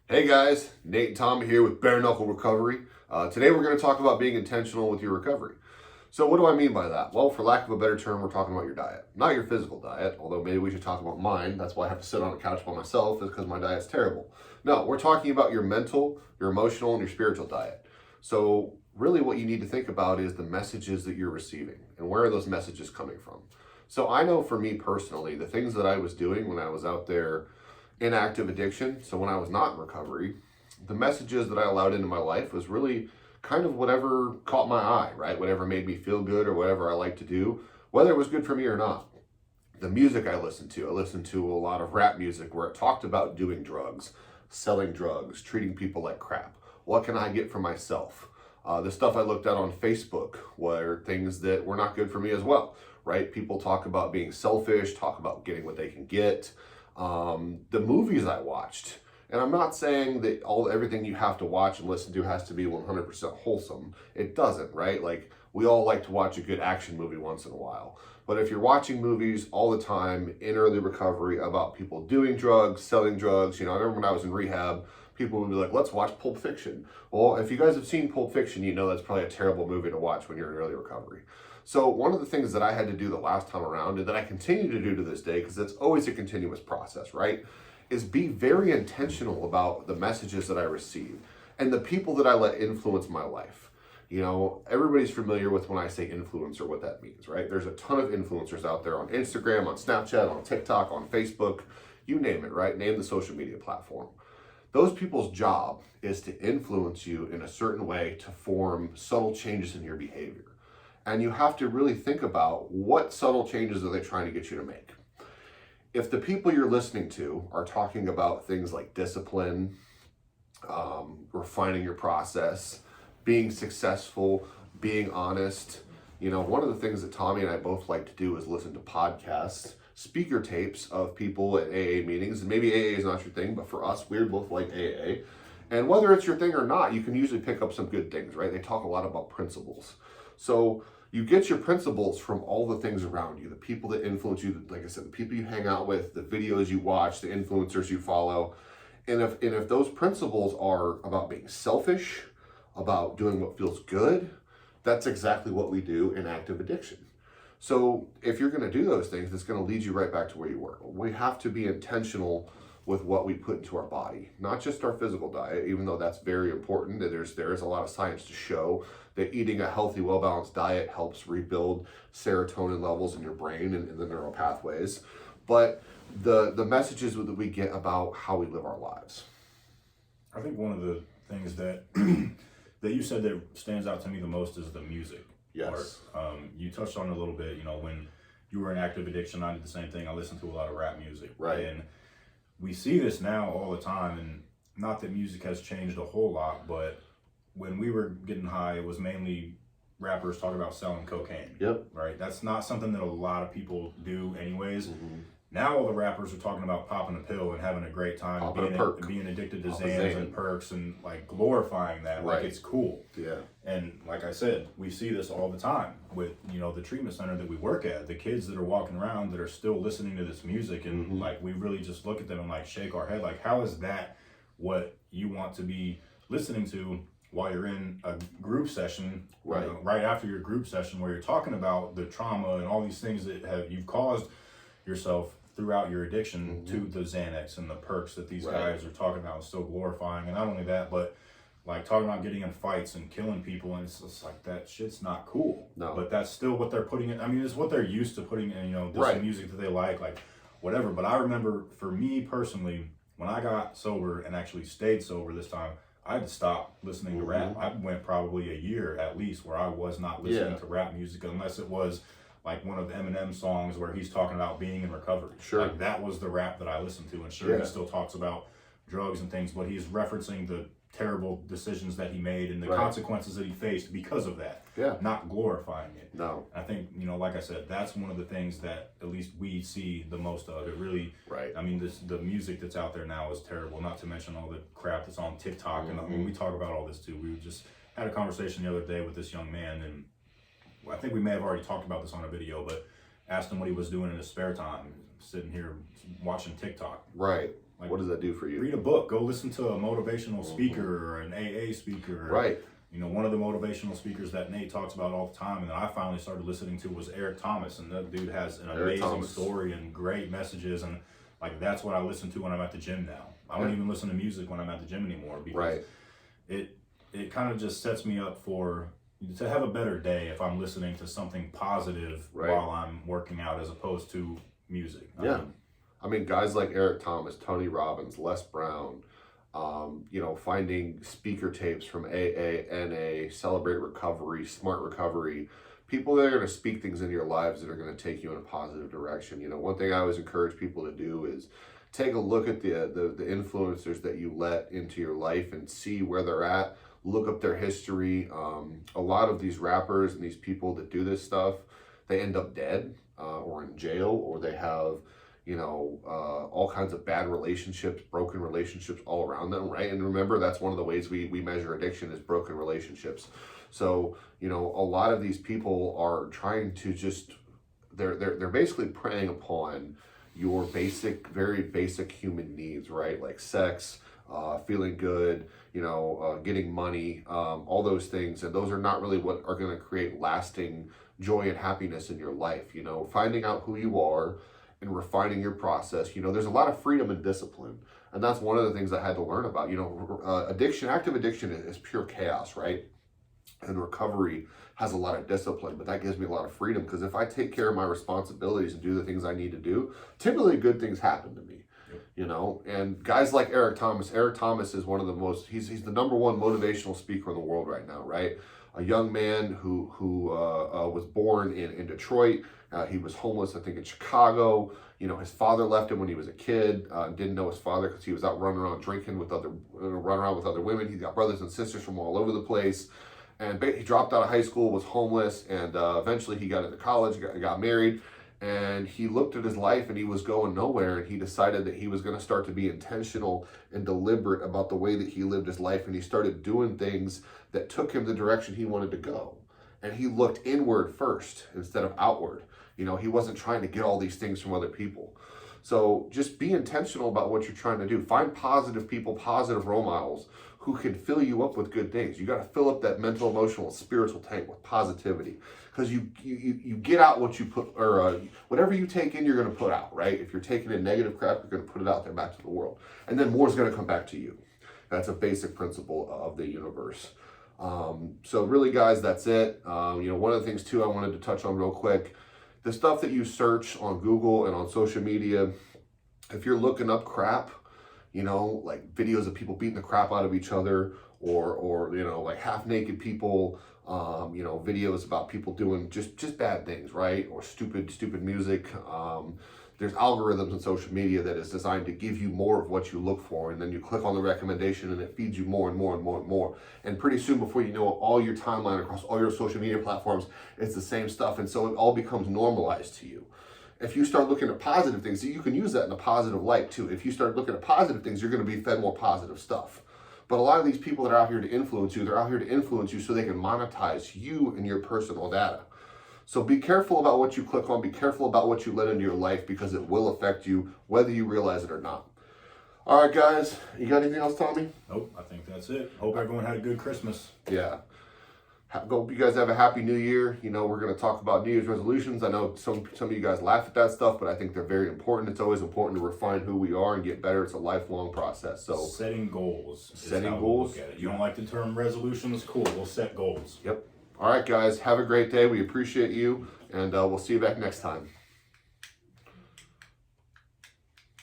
Hey guys, Nate and Tom here with Bare Knuckle Recovery. Today we're going to talk about being intentional with your recovery. So what do I mean by that? Well, for lack of a better term, we're talking about your diet. Not your physical diet, although maybe we should talk about mine. That's why I have to sit on a couch by myself, is because my diet's terrible. No, we're talking about your mental, your emotional, and your spiritual diet. So really what you need to think about is the messages that you're receiving and where are those messages coming from. So I know for me personally, the things that I was doing when I was out there in active addiction, so when I was not in recovery, the messages that I allowed into my life was really kind of whatever caught my eye, right? Whatever made me feel good or whatever I like to do, whether it was good for me or not. The music I listened to a lot of rap music where it talked about doing drugs, selling drugs, treating people like crap. What can I get for myself? The stuff I looked at on Facebook were things that were not good for me as well, right? People talk about being selfish, talk about getting what they can get. The movies I watched, and I'm not saying that everything you have to watch and listen to has to be 100% wholesome. It doesn't, right? Like, we all like to watch a good action movie once in a while. But if you're watching movies all the time in early recovery about people doing drugs, selling drugs, I remember when I was in rehab, people would be like, let's watch Pulp Fiction. Well, if you guys have seen Pulp Fiction, you know that's probably a terrible movie to watch when you're in early recovery. So one of the things that I had to do the last time around, and that I continue to do to this day, because it's always a continuous process, right, is be very intentional about the messages that I receive and the people that I let influence my life. Everybody's familiar with when I say influencer, what that means, right? There's a ton of influencers out there on Instagram, on Snapchat, on TikTok, on Facebook, you name it, right? Name the social media platform. Those people's job is to influence you in a certain way to form subtle changes in your behavior. And you have to really think about what subtle changes are they trying to get you to make. If the people you're listening to are talking about things like discipline, refining your process, being successful, being honest, one of the things that Tommy and I both like to do is listen to podcasts, speaker tapes of people at AA meetings. And maybe AA is not your thing, but for us, we both like AA. And whether it's your thing or not, you can usually pick up some good things, right? They talk a lot about principles. So you get your principles from all the things around you, the people that influence you, like I said, the people you hang out with, the videos you watch, the influencers you follow. And if those principles are about being selfish, about doing what feels good, that's exactly what we do in active addiction. So if you're going to do those things, it's going to lead you right back to where you were. We have to be intentional with what we put into our body, not just our physical diet, even though that's very important. There is a lot of science to show that eating a healthy, well-balanced diet helps rebuild serotonin levels in your brain and in the neural pathways. But the messages that we get about how we live our lives. I think one of the things that that you said that stands out to me the most is the music. Yes. You touched on it a little bit. When you were in active addiction, I did the same thing. I listened to a lot of rap music. Right. And we see this now all the time, and not that music has changed a whole lot, but when we were getting high, it was mainly rappers talking about selling cocaine. Yep. Right? That's not something that a lot of people do anyways. Mm-hmm. Now all the rappers are talking about popping a pill and having a great time, being addicted to Xans and perks and like glorifying that, right, like it's cool. Yeah. And like I said, we see this all the time with, the treatment center that we work at, the kids that are walking around that are still listening to this music, and mm-hmm. like we really just look at them and like shake our head, like how is that what you want to be listening to while you're in a group session, right, right after your group session where you're talking about the trauma and all these things that you've caused yourself throughout your addiction, mm-hmm, to the Xanax and the perks that these guys are talking about, still glorifying. And not only that, but like talking about getting in fights and killing people, and it's just like that shit's not cool. No. But that's still what they're putting in. I mean, it's what they're used to putting in, this music that they like whatever. But I remember for me personally, when I got sober and actually stayed sober this time, I had to stop listening, mm-hmm, to rap. I went probably a year at least where I was not listening to rap music unless it was like one of Eminem songs where he's talking about being in recovery. Sure. Like that was the rap that I listened to. And sure, he still talks about drugs and things, but he's referencing the terrible decisions that he made and the consequences that he faced because of that. Yeah. Not glorifying it. No. I think, like I said, that's one of the things that at least we see the most of. It really, I mean, the music that's out there now is terrible, not to mention all the crap that's on TikTok. Mm-hmm. And I mean, we talk about all this too. We just had a conversation the other day with this young man, and I think we may have already talked about this on a video, but asked him what he was doing in his spare time, sitting here watching TikTok. Right. Like, what does that do for you? Read a book. Go listen to a motivational speaker or an AA speaker. Right. You know, one of the motivational speakers that Nate talks about all the time and that I finally started listening to was Eric Thomas. And that dude has an amazing story and great messages. And like, that's what I listen to when I'm at the gym now. I don't even listen to music when I'm at the gym anymore because it kind of just sets me up to have a better day if I'm listening to something positive while I'm working out as opposed to music. I mean, guys like Eric Thomas, Tony Robbins, Les Brown, finding speaker tapes from AA, NA, Celebrate Recovery, Smart Recovery, people that are going to speak things into your lives that are going to take you in a positive direction. You know, one thing I always encourage people to do is take a look at the influencers that you let into your life and see where they're at. Look up their history. A lot of these rappers and these people that do this stuff, they end up dead or in jail, or they have all kinds of bad relationships, broken relationships all around them, right? And remember, that's one of the ways we measure addiction is broken relationships. So, a lot of these people are trying to they're basically preying upon your very basic human needs, right? Like sex, feeling good, getting money, all those things. And those are not really what are going to create lasting joy and happiness in your life. Finding out who you are and refining your process. There's a lot of freedom and discipline. And that's one of the things I had to learn about. Active addiction is pure chaos, right? And recovery has a lot of discipline, but that gives me a lot of freedom, because if I take care of my responsibilities and do the things I need to do, typically good things happen to me. And guys like Eric Thomas is one of the most, he's the number one motivational speaker in the world right now, right? A young man who was born in Detroit. He was homeless, I think, in Chicago. His father left him when he was a kid. Didn't know his father because he was out running around drinking running around with other women. He's got brothers and sisters from all over the place. And he dropped out of high school, was homeless, and eventually he got into college, got married. And he looked at his life and he was going nowhere, and he decided that he was going to start to be intentional and deliberate about the way that he lived his life, and he started doing things that took him the direction he wanted to go. And he looked inward first instead of outward. He wasn't trying to get all these things from other people. So just be intentional about what you're trying to do. Find positive people, positive role models who can fill you up with good things. You got to fill up that mental, emotional, and spiritual tank with positivity, because you get out what you put, or whatever you take in, you're going to put out, right? If you're taking in negative crap, you're going to put it out there back to the world, and then more is going to come back to you. That's a basic principle of the universe. So really, guys, that's it. One of the things too I wanted to touch on real quick, the stuff that you search on Google and on social media, if you're looking up crap, like videos of people beating the crap out of each other, or like half naked people, videos about people doing just bad things, right? Or stupid music. There's algorithms in social media that is designed to give you more of what you look for, and then you click on the recommendation and it feeds you more and more and more and more. And pretty soon, before you know it, all your timeline across all your social media platforms, it's the same stuff, and so it all becomes normalized to you. If you start looking at positive things, you can use that in a positive light too. If you start looking at positive things, you're going to be fed more positive stuff. But a lot of these people that are out here to influence you, they're out here to influence you so they can monetize you and your personal data. So be careful about what you click on. Be careful about what you let into your life, because it will affect you whether you realize it or not. All right, guys. You got anything else, Tommy? Nope, I think that's it. Hope everyone had a good Christmas. Yeah. Hope you guys have a happy new year. We're going to talk about New Year's resolutions. I know some of you guys laugh at that stuff, but I think they're very important. It's always important to refine who we are and get better. It's a lifelong process. So setting goals. Setting goals. Look at it. You don't like the term resolutions? Cool. We'll set goals. Yep. All right, guys. Have a great day. We appreciate you, and we'll see you back next time.